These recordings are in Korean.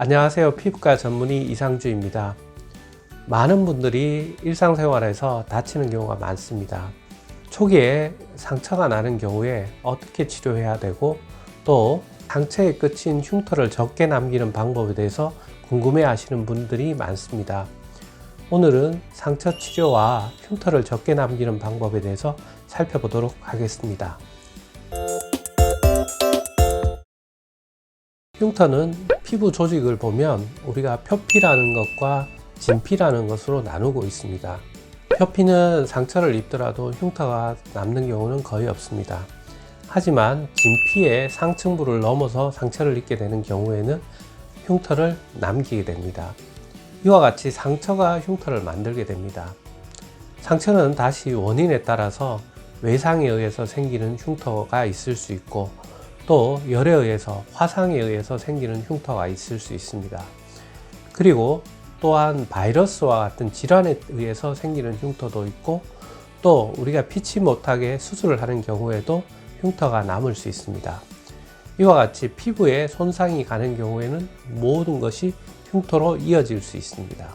안녕하세요. 피부과 전문의 이상주입니다. 많은 분들이 일상생활에서 다치는 경우가 많습니다. 초기에 상처가 나는 경우에 어떻게 치료해야 되고, 또 상처의 끝인 흉터를 적게 남기는 방법에 대해서 궁금해 하시는 분들이 많습니다. 오늘은 상처 치료와 흉터를 적게 남기는 방법에 대해서 살펴보도록 하겠습니다. 흉터는 피부 조직을 보면 우리가 표피라는 것과 진피라는 것으로 나누고 있습니다. 표피는 상처를 입더라도 흉터가 남는 경우는 거의 없습니다. 하지만 진피의 상층부를 넘어서 상처를 입게 되는 경우에는 흉터를 남기게 됩니다. 이와 같이 상처가 흉터를 만들게 됩니다. 상처는 다시 원인에 따라서 외상에 의해서 생기는 흉터가 있을 수 있고, 또 열에 의해서, 화상에 의해서 생기는 흉터가 있을 수 있습니다. 그리고 또한 바이러스와 같은 질환에 의해서 생기는 흉터도 있고, 또 우리가 피치 못하게 수술을 하는 경우에도 흉터가 남을 수 있습니다. 이와 같이 피부에 손상이 가는 경우에는 모든 것이 흉터로 이어질 수 있습니다.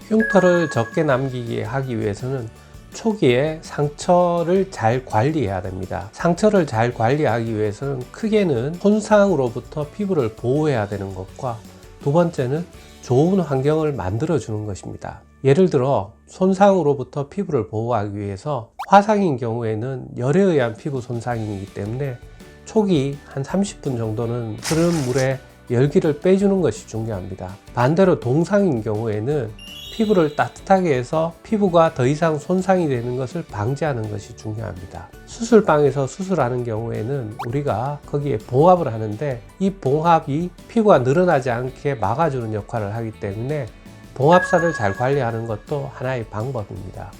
흉터를 적게 남기게 하기 위해서는 초기에 상처를 잘 관리해야 됩니다. 상처를 잘 관리하기 위해서는 크게는 손상으로부터 피부를 보호해야 되는 것과, 두 번째는 좋은 환경을 만들어 주는 것입니다. 예를 들어 손상으로부터 피부를 보호하기 위해서, 화상인 경우에는 열에 의한 피부 손상이기 때문에 초기 한 30분 정도는 흐르는 물에 열기를 빼주는 것이 중요합니다. 반대로 동상인 경우에는 피부를 따뜻하게 해서 피부가 더 이상 손상이 되는 것을 방지하는 것이 중요합니다. 수술방에서 수술하는 경우에는 우리가 거기에 봉합을 하는데, 이 봉합이 피부가 늘어나지 않게 막아주는 역할을 하기 때문에 봉합사를 잘 관리하는 것도 하나의 방법입니다.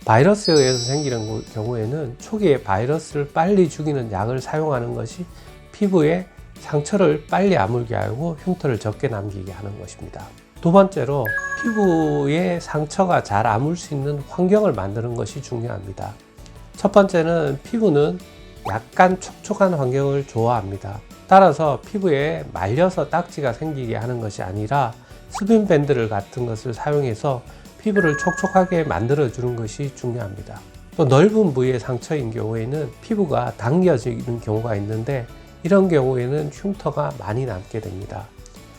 바이러스에 의해서 생기는 경우에는 초기에 바이러스를 빨리 죽이는 약을 사용하는 것이 피부에 상처를 빨리 아물게 하고 흉터를 적게 남기게 하는 것입니다. 두 번째로 피부에 상처가 잘 아물 수 있는 환경을 만드는 것이 중요합니다. 첫 번째는 피부는 약간 촉촉한 환경을 좋아합니다. 따라서 피부에 말려서 딱지가 생기게 하는 것이 아니라 수분 밴드를 같은 것을 사용해서 피부를 촉촉하게 만들어 주는 것이 중요합니다. 또 넓은 부위의 상처인 경우에는 피부가 당겨지는 경우가 있는데, 이런 경우에는 흉터가 많이 남게 됩니다.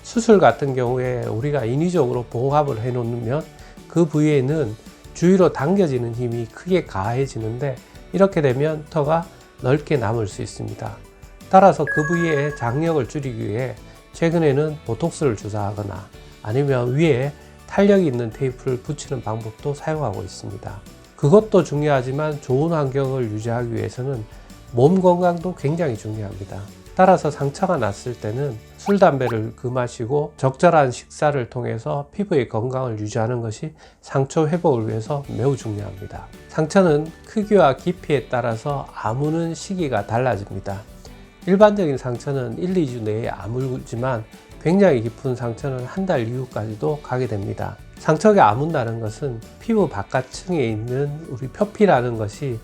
수술 같은 경우에 우리가 인위적으로 봉합을 해 놓으면 그 부위에는 주위로 당겨지는 힘이 크게 가해지는데, 이렇게 되면 흉터가 넓게 남을 수 있습니다. 따라서 그 부위의 장력을 줄이기 위해 최근에는 보톡스를 주사하거나 아니면 위에 탄력이 있는 테이프를 붙이는 방법도 사용하고 있습니다. 그것도 중요하지만 좋은 환경을 유지하기 위해서는 몸 건강도 굉장히 중요합니다. 따라서 상처가 났을 때는 술, 담배를 금하시고 적절한 식사를 통해서 피부의 건강을 유지하는 것이 상처 회복을 위해서 매우 중요합니다. 상처는 크기와 깊이에 따라서 아무는 시기가 달라집니다. 일반적인 상처는 1, 2주 내에 아물지만 굉장히 깊은 상처는 한 달 이후까지도 가게 됩니다. 상처가 아문다는 것은 피부 바깥층에 있는 우리 표피라는 것이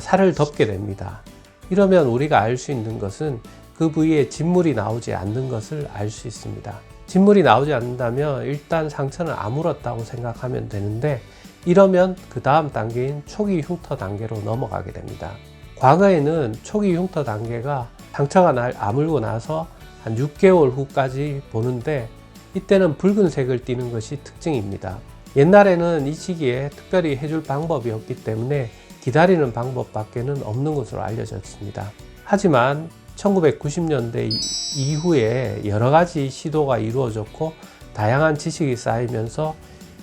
살을 덮게 됩니다. 이러면 우리가 알 수 있는 것은 그 부위에 진물이 나오지 않는 것을 알 수 있습니다. 진물이 나오지 않는다면 일단 상처는 아물었다고 생각하면 되는데, 이러면 그 다음 단계인 초기 흉터 단계로 넘어가게 됩니다. 과거에는 초기 흉터 단계가 상처가 아물고 나서 한 6개월 후까지 보는데, 이때는 붉은색을 띠는 것이 특징입니다. 옛날에는 이 시기에 특별히 해줄 방법이 없기 때문에 기다리는 방법밖에는 없는 것으로 알려졌습니다. 하지만 1990년대 이후에 여러 가지 시도가 이루어졌고 다양한 지식이 쌓이면서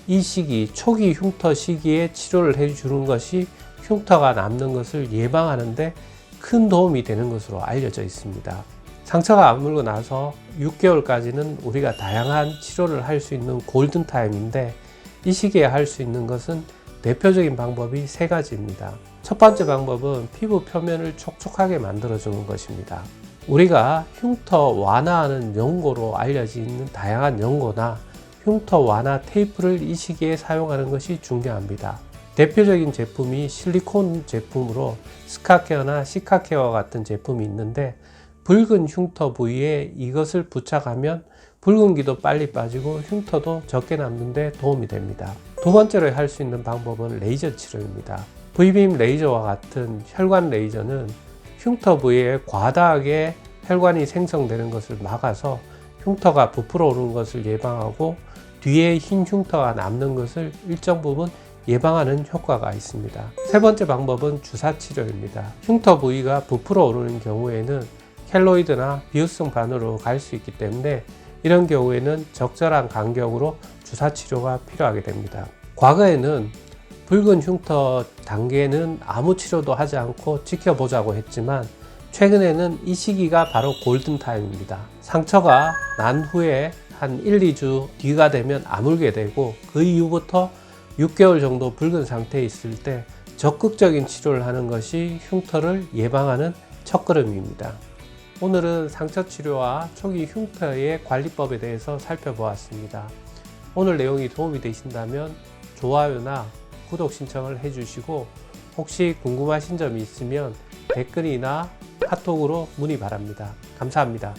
이 시기, 초기 흉터 시기에 치료를 해주는 것이 흉터가 남는 것을 예방하는데 큰 도움이 되는 것으로 알려져 있습니다. 상처가 아물고 나서 6개월까지는 우리가 다양한 치료를 할 수 있는 골든타임인데, 이 시기에 할 수 있는 것은 대표적인 방법이 3가지입니다. 첫 번째 방법은 피부 표면을 촉촉하게 만들어주는 것입니다. 우리가 흉터 완화하는 연고로 알려진 다양한 연고나 흉터 완화 테이프를 이 시기에 사용하는 것이 중요합니다. 대표적인 제품이 실리콘 제품으로 스카케어나 시카케어 같은 제품이 있는데, 붉은 흉터 부위에 이것을 부착하면 붉은기도 빨리 빠지고 흉터도 적게 남는 데 도움이 됩니다. 두 번째로 할 수 있는 방법은 레이저 치료입니다. V빔 레이저와 같은 혈관 레이저는 흉터 부위에 과다하게 혈관이 생성되는 것을 막아서 흉터가 부풀어 오르는 것을 예방하고 뒤에 흰 흉터가 남는 것을 일정 부분 예방하는 효과가 있습니다. 세 번째 방법은 주사 치료입니다. 흉터 부위가 부풀어 오르는 경우에는 켈로이드나 비후성 반으로 갈 수 있기 때문에 이런 경우에는 적절한 간격으로 주사 치료가 필요하게 됩니다. 과거에는 붉은 흉터 단계는 아무 치료도 하지 않고 지켜보자고 했지만 최근에는 이 시기가 바로 골든타임입니다. 상처가 난 후에 한 1, 2주 뒤가 되면 아물게 되고 그 이후부터 6개월 정도 붉은 상태에 있을 때 적극적인 치료를 하는 것이 흉터를 예방하는 첫걸음입니다. 오늘은 상처 치료와 초기 흉터의 관리법에 대해서 살펴보았습니다. 오늘 내용이 도움이 되신다면 좋아요나 구독 신청을 해주시고 혹시 궁금하신 점이 있으면 댓글이나 카톡으로 문의 바랍니다. 감사합니다.